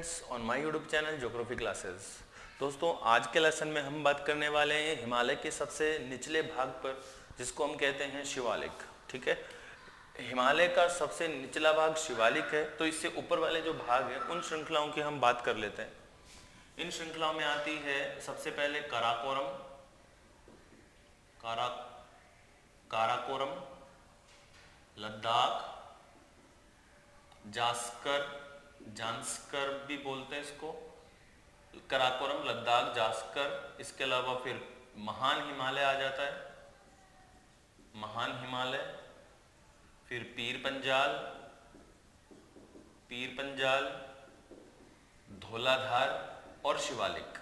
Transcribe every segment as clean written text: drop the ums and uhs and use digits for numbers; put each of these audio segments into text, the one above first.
Friends on my YouTube channel geography classes. दोस्तों आज के लेसन में हम बात करने वाले हैं हिमालय के सबसे निचले भाग पर, जिसको हम कहते हैं शिवालिक। ठीक है, हिमालय का सबसे निचला भाग शिवालिक है। तो इससे ऊपर वाले जो भाग है उन श्रृंखलाओं की हम बात कर लेते हैं। इन श्रृंखलाओं में आती है सबसे पहले काराकोरम, काराकोरम, लद्दाख, जांस्कर भी बोलते हैं इसको, काराकोरम, लद्दाख, जास्कर। इसके अलावा फिर महान हिमालय आ जाता है, महान हिमालय, फिर पीर पंजाल, धौलाधार और शिवालिक,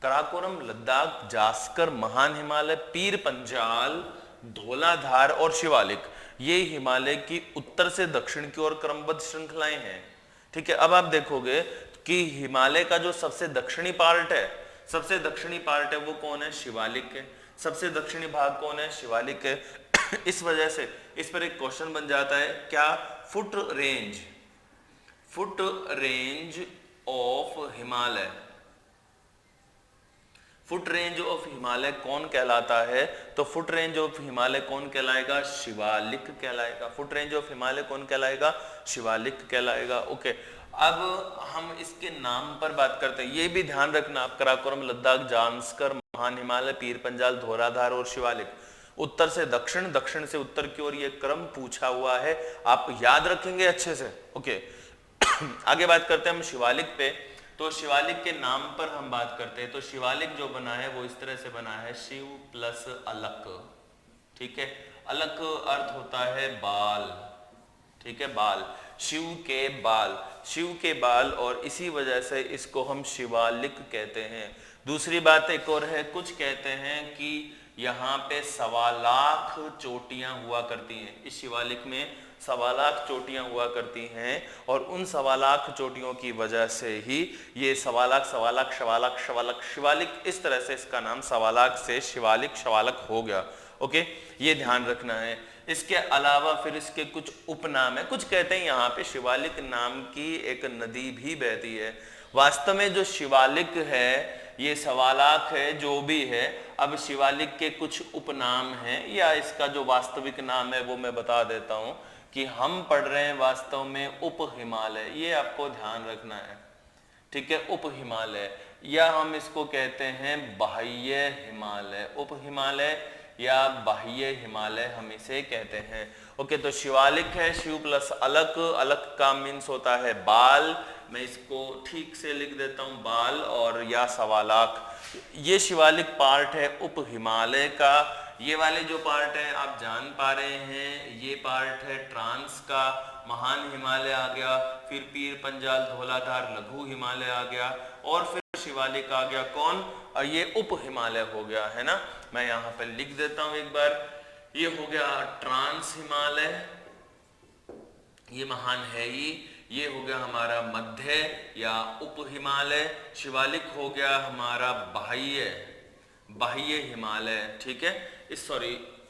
काराकोरम, लद्दाख, जास्कर, महान हिमालय, पीर पंजाल, धौलाधार और शिवालिक, ये हिमालय की उत्तर से दक्षिण की ओर क्रमबद्ध श्रृंखलाएं हैं। ठीक है, अब आप देखोगे कि हिमालय का जो सबसे दक्षिणी पार्ट है वो कौन है? शिवालिक है। सबसे दक्षिणी भाग कौन है? शिवालिक है। इस वजह से इस पर एक क्वेश्चन बन जाता है, क्या फुट रेंज ऑफ हिमालय कौन कहलाता है? तो फुट रेंज ऑफ हिमालय कौन कहलाएगा? शिवालिक कहलाएगा। फुट रेंज ऑफ हिमालय कौन कहलाएगा? शिवालिक कहलाएगा। ओके, अब हम इसके नाम पर बात करते हैं। ये भी ध्यान रखना आप, काराकोरम, लद्दाख, जांस्कर, महान हिमालय, पीर पंजाल, धौलाधार और शिवालिक, उत्तर से दक्षिण, दक्षिण से उत्तर की ओर ये क्रम पूछा हुआ है, आप याद रखेंगे अच्छे से। ओके, आगे बात करते हैं हम शिवालिक पे। तो शिवालिक के नाम पर हम बात करते हैं। तो शिवालिक जो बना है वो इस तरह से बना है, शिव प्लस अलक। ठीक है, अलक अर्थ होता है बाल। ठीक है, बाल, शिव के बाल, और इसी वजह से इसको हम शिवालिक कहते हैं। दूसरी बात एक और है, कुछ कहते हैं कि यहाँ पे 1.25 लाख चोटियां हुआ करती हैं। इस शिवालिक में 1.25 लाख चोटियां हुआ करती हैं, और उन 1.25 लाख चोटियों की वजह से ही ये 1.25 लाख शिवालिक, इस तरह से इसका नाम 1.25 लाख से शिवालिक हो गया। ओके, ये ध्यान रखना है। इसके अलावा फिर इसके कुछ उपनाम है। कुछ कहते हैं यहाँ पे शिवालिक नाम की एक नदी भी बहती है। वास्तव में जो शिवालिक है ये 1.25 लाख है, जो भी है। अब शिवालिक के कुछ उपनाम हैं, या इसका जो वास्तविक नाम है वो मैं बता देता हूं कि हम पढ़ रहे हैं वास्तव में उप हिमालय, ये आपको ध्यान रखना है। ठीक है, उप हिमालय, या हम इसको कहते हैं बाह्य हिमालय, उप हिमालय या बाह्य हिमालय हम इसे कहते हैं। ओके, तो शिवालिक है, शिव प्लस अलक का मीन्स होता है बाल। मैं इसको ठीक से लिख देता हूं, बाल और या 1.25 लाख। ये शिवालिक पार्ट है उप हिमालय का। ये वाले जो पार्ट है आप जान पा रहे हैं, ये पार्ट है ट्रांस का। महान हिमालय आ गया, फिर पीर पंजाल, धौलाधार, लघु हिमालय आ गया, और फिर शिवालिक आ गया। कौन? और ये उप हिमालय हो गया, है ना। मैं यहाँ पे लिख देता हूं एक बार, ये हो गया ट्रांस हिमालय, ये महान है ही। ये हो गया हमारा मध्य या उप हिमालय। शिवालिक हो गया हमारा बाह्य हिमालय। ठीक है,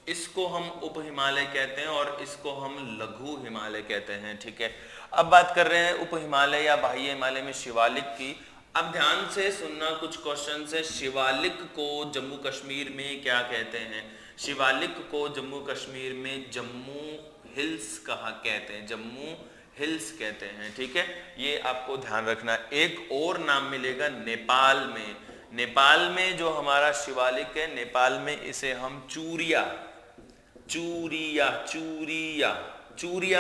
इसको हम उप हिमालय कहते हैं और इसको हम लघु हिमालय कहते हैं। ठीक है, अब बात कर रहे हैं उप हिमालय या बाह्य हिमालय में शिवालिक की। अब ध्यान से सुनना, कुछ क्वेश्चन है। शिवालिक को जम्मू कश्मीर में क्या कहते हैं? शिवालिक को जम्मू कश्मीर में जम्मू हिल्स कहते हैं, जम्मू हिल्स कहते हैं। ठीक है, ये आपको ध्यान रखना। एक और नाम मिलेगा नेपाल में जो हमारा शिवालिक है, नेपाल में इसे हम चूरिया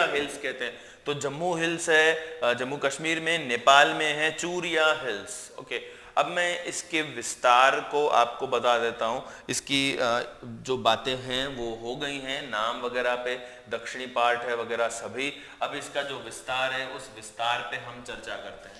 हिल्स कहते हैं। तो जम्मू हिल्स है जम्मू कश्मीर में, नेपाल में है चूरिया हिल्स। ओके, अब मैं इसके विस्तार को आपको बता देता हूं। इसकी जो बातें हैं वो हो गई हैं, नाम वगैरह पे, दक्षिणी पार्ट है वगैरह सभी। अब इसका जो विस्तार है उस विस्तार पे हम चर्चा करते हैं।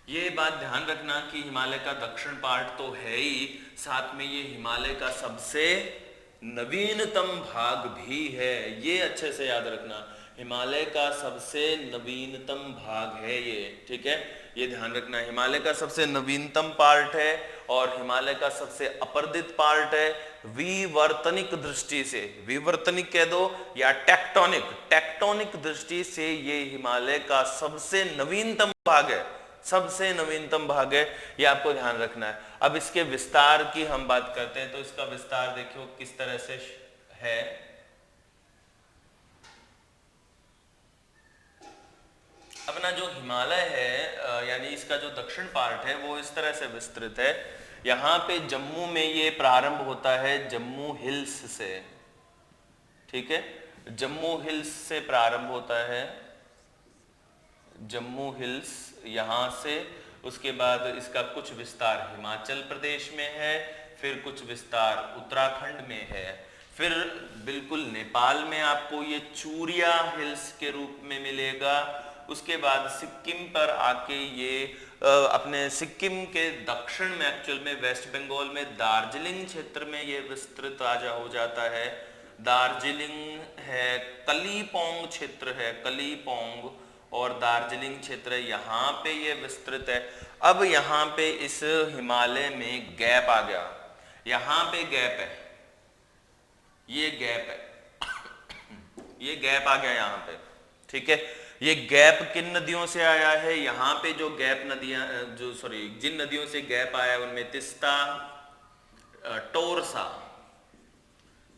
ये बात ध्यान रखना कि हिमालय का दक्षिण पार्ट तो है ही, साथ में ये हिमालय का सबसे नवीनतम भाग भी है। ये अच्छे से याद रखना, हिमालय का सबसे नवीनतम भाग है ये। ठीक है, ये ध्यान रखना, हिमालय का सबसे नवीनतम पार्ट है और हिमालय का सबसे अपर्दित पार्ट है। विवर्तनिक दृष्टि से, विवर्तनिक कह दो या टेक्टोनिक दृष्टि से ये हिमालय का सबसे नवीनतम भाग है, सबसे नवीनतम भाग है, ये आपको ध्यान रखना है। अब इसके विस्तार की हम बात करते हैं तो इसका विस्तार देखियो किस तरह से है। अपना जो हिमालय है यानी इसका जो दक्षिण पार्ट है वो इस तरह से विस्तृत है। यहाँ पे जम्मू में ये प्रारंभ होता है जम्मू हिल्स से, ठीक है, जम्मू हिल्स से प्रारंभ होता है, जम्मू हिल्स यहाँ से। उसके बाद इसका कुछ विस्तार हिमाचल प्रदेश में है, फिर कुछ विस्तार उत्तराखंड में है, फिर बिल्कुल नेपाल में आपको ये चूरिया हिल्स के रूप में मिलेगा। उसके बाद सिक्किम पर आके ये अपने सिक्किम के दक्षिण में एक्चुअल में वेस्ट बंगाल में दार्जिलिंग क्षेत्र में ये विस्तृत हो जाता है। दार्जिलिंग है, कलीपोंग क्षेत्र है, कलीपोंग और दार्जिलिंग क्षेत्र यहाँ पे ये विस्तृत है। अब यहाँ पे इस हिमालय में गैप आ गया, यहाँ पे गैप है, ये गैप है, ये गैप आ गया यहाँ पे, ठीक है। ये गैप किन नदियों से आया है? यहाँ पे जो गैप नदियां जिन नदियों से गैप आया उनमें तिस्ता,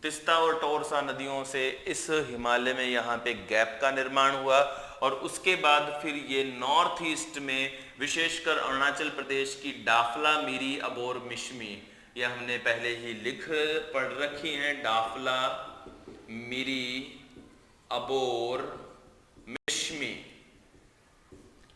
तिस्ता और टोरसा नदियों से इस हिमालय में यहाँ पे गैप का निर्माण हुआ। और उसके बाद फिर ये नॉर्थ ईस्ट में विशेषकर अरुणाचल प्रदेश की डाफला, मिरी, अबोर, मिश्मी, ये हमने पहले ही लिख पढ़ रखी हैं। डाफला, मिरी, अबोर, मिश्मी,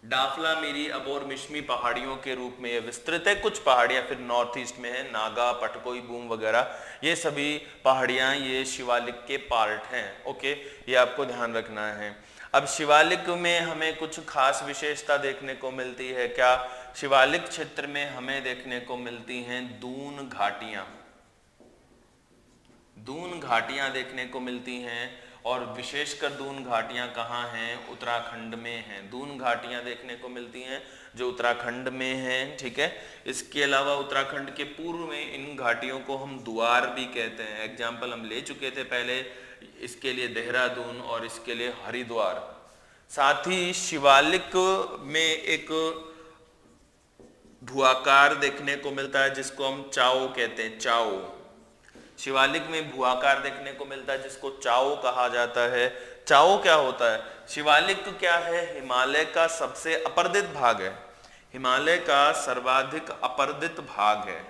डाफला, मिरी, अबोर, मिश्मी पहाड़ियों के रूप में ये विस्तृत है। कुछ पहाड़ियां फिर नॉर्थ ईस्ट में है, नागा, पटकोई, बूम वगैरह, ये सभी पहाड़ियां ये शिवालिक के पार्ट हैं। ओके, ये आपको ध्यान रखना है। अब शिवालिक में हमें कुछ खास विशेषता देखने को मिलती है। क्या? शिवालिक क्षेत्र में हमें देखने को मिलती हैं दून घाटियां, दून घाटियां देखने को मिलती हैं। और विशेषकर दून घाटियां कहाँ हैं? उत्तराखंड में हैं। दून घाटियां देखने को मिलती हैं जो उत्तराखंड में हैं, ठीक है। इसके अलावा उत्तराखंड के पूर्व में इन घाटियों को हम द्वार भी कहते हैं। एग्जाम्पल हम ले चुके थे पहले, इसके लिए देहरादून और इसके लिए हरिद्वार। साथ ही शिवालिक में एक भूआकार देखने को मिलता है जिसको हम चाओ कहते हैं, चाओ। शिवालिक में भूआकार देखने को मिलता है जिसको चाओ कहा जाता है। चाओ क्या होता है? शिवालिक क्या है? हिमालय का सबसे अपर्दित भाग है, हिमालय का सर्वाधिक अपर्दित भाग है,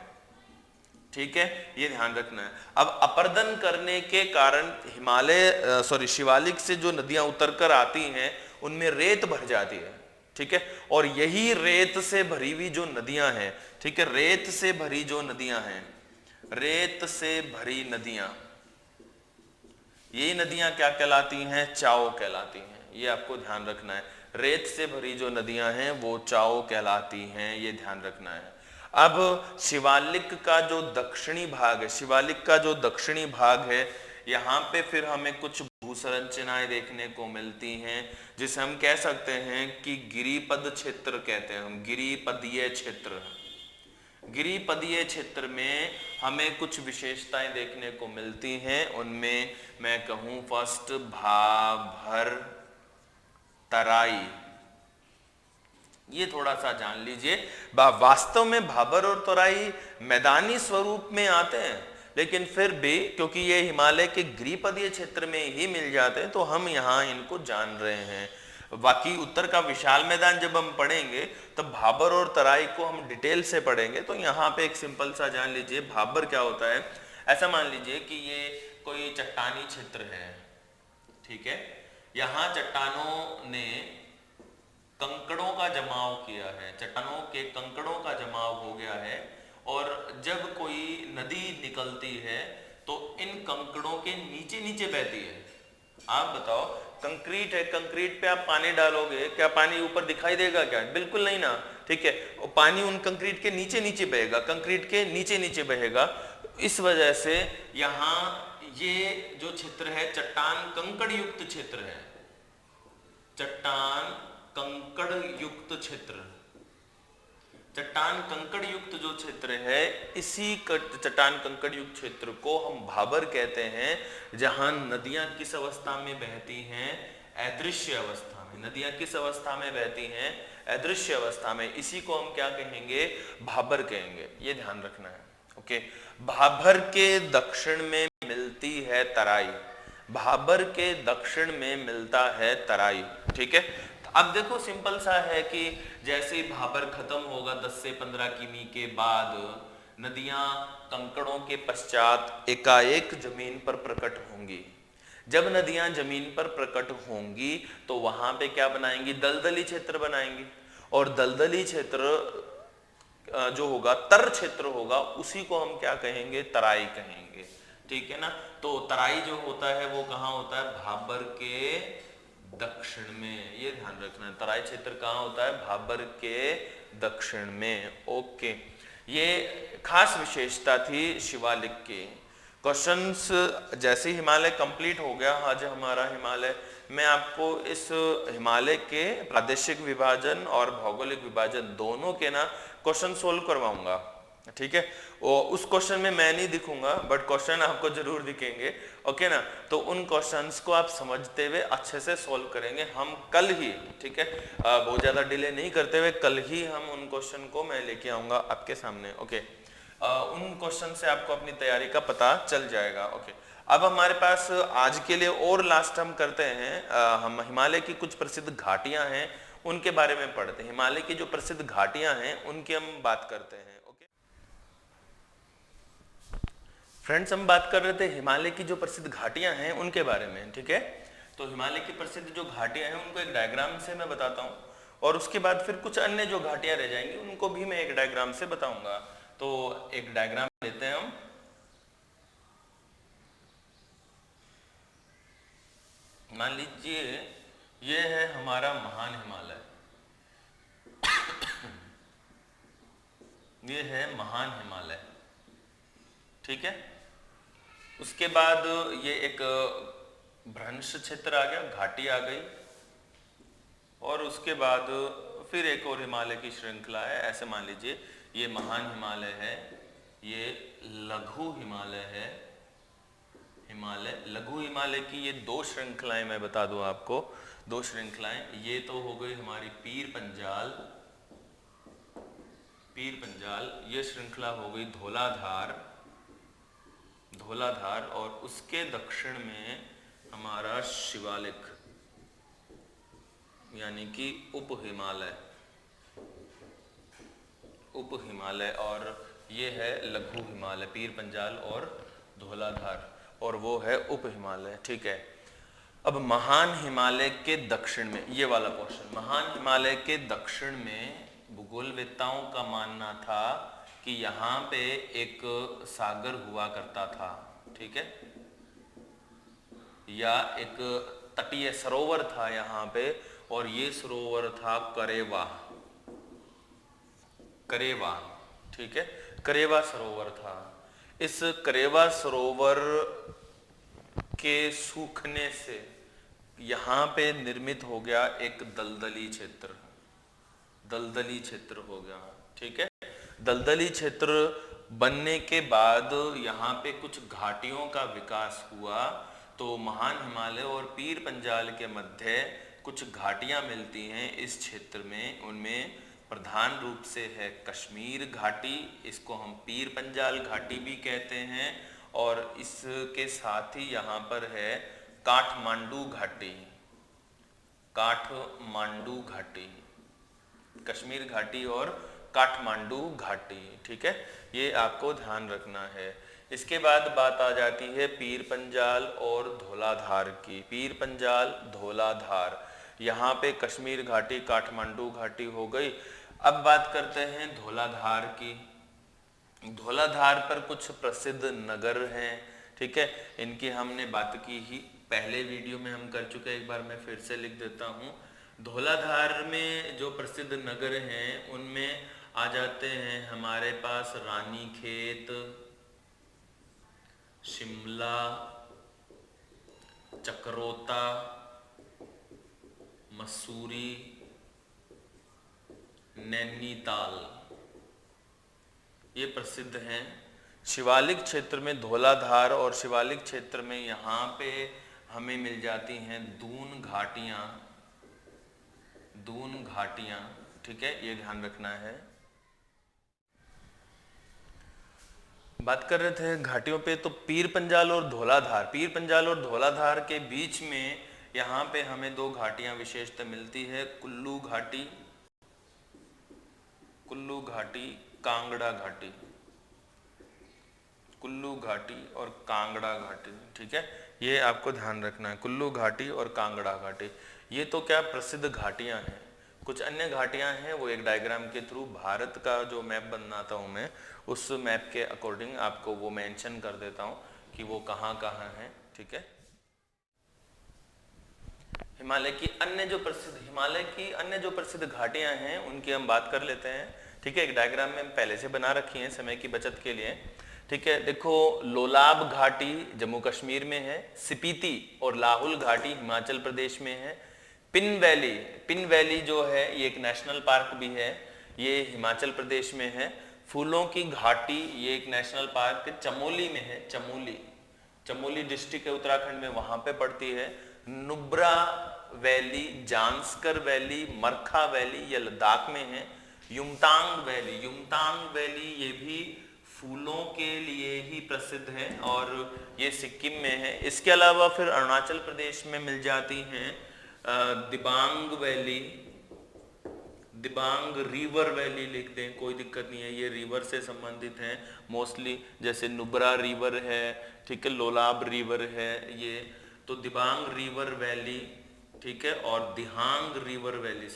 ठीक है, ये ध्यान रखना है। अब अपर्दन करने के कारण शिवालिक से जो नदियां उतरकर आती हैं उनमें रेत भर जाती है, ठीक है। और यही रेत से भरी हुई जो नदियां हैं, ठीक है, रेत से भरी जो नदियां हैं, रेत से भरी नदियां, ये नदियां क्या कहलाती हैं? चाओ कहलाती हैं। ये आपको ध्यान रखना है। रेत से भरी जो नदियां हैं वो चाओ कहलाती हैं, ये ध्यान रखना है। अब शिवालिक का जो दक्षिणी भाग है, शिवालिक का जो दक्षिणी भाग है, यहाँ पे फिर हमें कुछ भूसंरचनाएं देखने को मिलती हैं जिसे हम कह सकते हैं कि गिरिपद क्षेत्र कहते हैं हम, गिरिपदीय क्षेत्र। गिरिपदीय क्षेत्र में हमें कुछ विशेषताएं देखने को मिलती हैं। उनमें मैं कहूं फर्स्ट भाबर, तराई, ये थोड़ा सा जान लीजिए। वास्तव में भाबर और तराई मैदानी स्वरूप में आते हैं, लेकिन फिर भी क्योंकि ये हिमालय के गिरिपदीय क्षेत्र में ही मिल जाते हैं तो हम यहाँ इनको जान रहे हैं। बाकी उत्तर का विशाल मैदान जब हम पढ़ेंगे तब भाबर और तराई को हम डिटेल से पढ़ेंगे। तो यहाँ पे एक सिंपल सा जान लीजिए, भाबर क्या होता है। ऐसा मान लीजिए कि ये कोई चट्टानी क्षेत्र है, ठीक है, यहाँ चट्टानों ने कंकड़ों का जमाव किया है, चट्टानों के कंकड़ों का जमाव हो गया है। और जब कोई नदी निकलती है तो इन कंकड़ों के नीचे नीचे बहती है। आप बताओ, कंक्रीट है, कंक्रीट पे आप पानी डालोगे, क्या पानी ऊपर दिखाई देगा क्या? बिल्कुल नहीं ना, ठीक है। और पानी उन कंक्रीट के नीचे नीचे बहेगा, कंक्रीट के नीचे नीचे बहेगा। इस वजह से यहाँ ये जो क्षेत्र है चट्टान कंकड़ युक्त क्षेत्र है, चट्टान कंकड़ युक्त क्षेत्र, चट्टान कंकड़ युक्त जो क्षेत्र है, इसी चट्टान कंकड़ युक्त क्षेत्र को हम भाबर कहते हैं, जहां नदियां किस अवस्था में बहती हैं, अदृश्य अवस्था में। नदियां किस अवस्था में बहती हैं, अदृश्य अवस्था में। इसी को हम क्या कहेंगे, भाबर कहेंगे, ये ध्यान रखना है। ओके, भाबर के दक्षिण में मिलती है तराई, भाबर के दक्षिण में मिलता है तराई, ठीक है। अब देखो सिंपल सा है कि जैसे ही भाबर खत्म होगा 10 से 15 किमी के बाद, नदियां कंकड़ों के पश्चात एकाएक जमीन पर प्रकट होंगी। जब नदियां जमीन पर प्रकट होंगी तो वहां पे क्या बनाएंगी, दलदली क्षेत्र बनाएंगी। और दलदली क्षेत्र जो होगा, तर क्षेत्र होगा, उसी को हम क्या कहेंगे, तराई कहेंगे, ठीक है ना। तो तराई जो होता है वो कहाँ होता है, भाबर के दक्षिण में, ये ध्यान रखना है। तराई क्षेत्र कहाँ होता है, भाबर के दक्षिण में। ओके, ये खास विशेषता थी शिवालिक की। क्वेश्चंस जैसे हिमालय कंप्लीट हो गया, आज हमारा हिमालय, मैं आपको इस हिमालय के प्रादेशिक विभाजन और भौगोलिक विभाजन दोनों के ना क्वेश्चन सोल्व करवाऊंगा, ठीक है। और उस क्वेश्चन में मैं नहीं दिखूंगा, बट क्वेश्चन आपको जरूर दिखेंगे, ओके ना। तो उन क्वेश्चंस को आप समझते हुए अच्छे से सोल्व करेंगे हम कल ही, ठीक है। बहुत ज्यादा डिले नहीं करते हुए कल ही हम उन क्वेश्चन को मैं लेके आऊंगा आपके सामने, ओके। उन क्वेश्चन से आपको अपनी तैयारी का पता चल जाएगा, ओके। अब हमारे पास आज के लिए और लास्ट हम करते हैं, हम हिमालय की कुछ प्रसिद्ध घाटियां हैं उनके बारे में पढ़ते हैं। हिमालय की जो प्रसिद्ध घाटियां हैं उनकी हम बात करते हैं, ओके फ्रेंड्स। हम बात कर रहे थे हिमालय की जो प्रसिद्ध घाटियां हैं उनके बारे में, ठीक है। तो हिमालय की प्रसिद्ध जो घाटियां हैं उनको एक डायग्राम से मैं बताता हूँ, और उसके बाद फिर कुछ अन्य जो घाटियां रह जाएंगी उनको भी मैं एक डायग्राम से बताऊंगा। तो एक डायग्राम लेते हैं हम। मान लीजिए ये है हमारा महान हिमालय, ये है महान हिमालय, ठीक है। उसके बाद ये एक भ्रंश क्षेत्र आ गया, घाटी आ गई, और उसके बाद फिर एक और हिमालय की श्रृंखला है। ऐसे मान लीजिए ये महान हिमालय है, ये लघु हिमालय है, हिमालय लघु हिमालय की ये दो श्रृंखलाएं मैं बता दूं आपको, दो श्रृंखलाएं। ये तो हो गई हमारी पीर पंजाल, पीर पंजाल, ये श्रृंखला हो गई धौलाधार, धौलाधार, और उसके दक्षिण में हमारा शिवालिक यानी कि उप हिमालय, उप हिमालय, और ये है लघु हिमालय, पीर पंजाल और धौलाधार, और वो है उप हिमालय, ठीक है। अब महान हिमालय के दक्षिण में, ये वाला क्वेश्चन, महान हिमालय के दक्षिण में भूगोलवेत्ताओं का मानना था कि यहाँ पे एक सागर हुआ करता था, ठीक है, या एक तटीय सरोवर था यहाँ पे, और ये सरोवर था करेवा, करेवा, ठीक है, करेवा सरोवर था। इस करेवा सरोवर के सूखने से यहाँ पे निर्मित हो गया एक दलदली क्षेत्र, दलदली क्षेत्र हो गया, ठीक है। दलदली क्षेत्र बनने के बाद यहाँ पे कुछ घाटियों का विकास हुआ। तो महान हिमालय और पीर पंजाल के मध्य कुछ घाटियां मिलती हैं इस क्षेत्र में, उनमें प्रधान रूप से है कश्मीर घाटी, इसको हम पीर पंजाल घाटी भी कहते हैं, और इसके साथ ही यहाँ पर है काठमांडू घाटी, काठमांडू घाटी, कश्मीर घाटी और काठमांडू घाटी, ठीक है, ये आपको ध्यान रखना है। इसके बाद बात आ जाती है पीर पंजाल और धौलाधार की, पीर पंजाल धौलाधार, यहाँ पे कश्मीर घाटी काठमांडू घाटी हो गई। अब बात करते हैं धौलाधार की। धौलाधार पर कुछ प्रसिद्ध नगर हैं, ठीक है, इनकी हमने बात की ही पहले वीडियो में हम कर चुके हैं, एक बार मैं फिर से लिख देता हूँ। धौलाधार में जो प्रसिद्ध नगर हैं उनमें आ जाते हैं हमारे पास रानीखेत, शिमला, चक्रोता, मसूरी, नैनीताल, ये प्रसिद्ध हैं। शिवालिक क्षेत्र में धौलाधार और शिवालिक क्षेत्र में यहाँ पे हमें मिल जाती हैं दून घाटियाँ, दून घाटियाँ, ठीक है, ये ध्यान रखना है। बात कर रहे थे घाटियों पे, तो पीर पंजाल और धौलाधार, पीर पंजाल और धौलाधार के बीच में यहाँ पे हमें दो घाटियां विशेषतः मिलती है, कुल्लू घाटी, कुल्लू घाटी, कांगड़ा घाटी, कुल्लू घाटी और कांगड़ा घाटी, ठीक है, ये आपको ध्यान रखना है, कुल्लू घाटी और कांगड़ा घाटी। ये तो क्या प्रसिद्ध घाटियां हैं। कुछ अन्य घाटियां हैं, वो एक डायग्राम के थ्रू, भारत का जो मैप बनाता हूं मैं, उस मैप के अकॉर्डिंग आपको वो मेंशन कर देता हूं कि वो कहाँ कहाँ है, ठीक है। हिमालय की अन्य जो प्रसिद्ध घाटियां हैं उनकी हम बात कर लेते हैं, ठीक है। एक डायग्राम में पहले से बना रखी है समय की बचत के लिए, ठीक है। देखो, लोलाब घाटी जम्मू कश्मीर में है, स्पीति और लाहुल घाटी हिमाचल प्रदेश में है, पिन वैली जो है ये एक नेशनल पार्क भी है, ये हिमाचल प्रदेश में है। फूलों की घाटी ये एक नेशनल पार्क चमोली में है, चमोली डिस्ट्रिक्ट है उत्तराखंड में, वहां पे पड़ती है। Nubra valley, Zanskar valley, मरखा valley ये लद्दाख में है। युमतांग वैली ये भी फूलों के लिए ही प्रसिद्ध है और ये सिक्किम में है। इसके अलावा फिर अरुणाचल प्रदेश में मिल जाती हैं दिबांग रिवर वैली, लिख दें कोई दिक्कत नहीं है, ये रिवर से संबंधित हैं मोस्टली, जैसे नुब्रा रिवर है, ठीक है, लोलाब रिवर है ये, तो दिबांग रिवर वैली, ठीक है, और दिहांग रिवर वैली,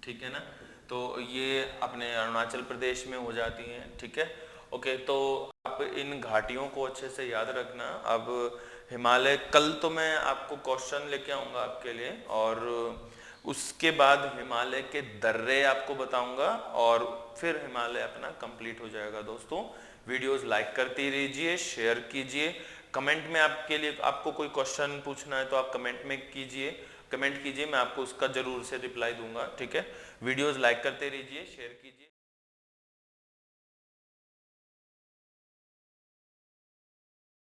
ठीक है ना। तो ये अपने अरुणाचल प्रदेश में हो जाती हैं, ठीक है। ओके, तो आप इन घाटियों को अच्छे से याद रखना। अब हिमालय, कल तो मैं आपको क्वेश्चन लेके आऊँगा आपके लिए, और उसके बाद हिमालय के दर्रे आपको बताऊंगा और फिर हिमालय अपना कंप्लीट हो जाएगा। दोस्तों, वीडियोस लाइक करते रहिए, शेयर कीजिए, कमेंट में आपके लिए आपको कोई क्वेश्चन पूछना है तो आप कमेंट कीजिए, मैं आपको उसका जरूर से रिप्लाई दूंगा, ठीक है। वीडियोस लाइक करते रहिए, शेयर कीजिए।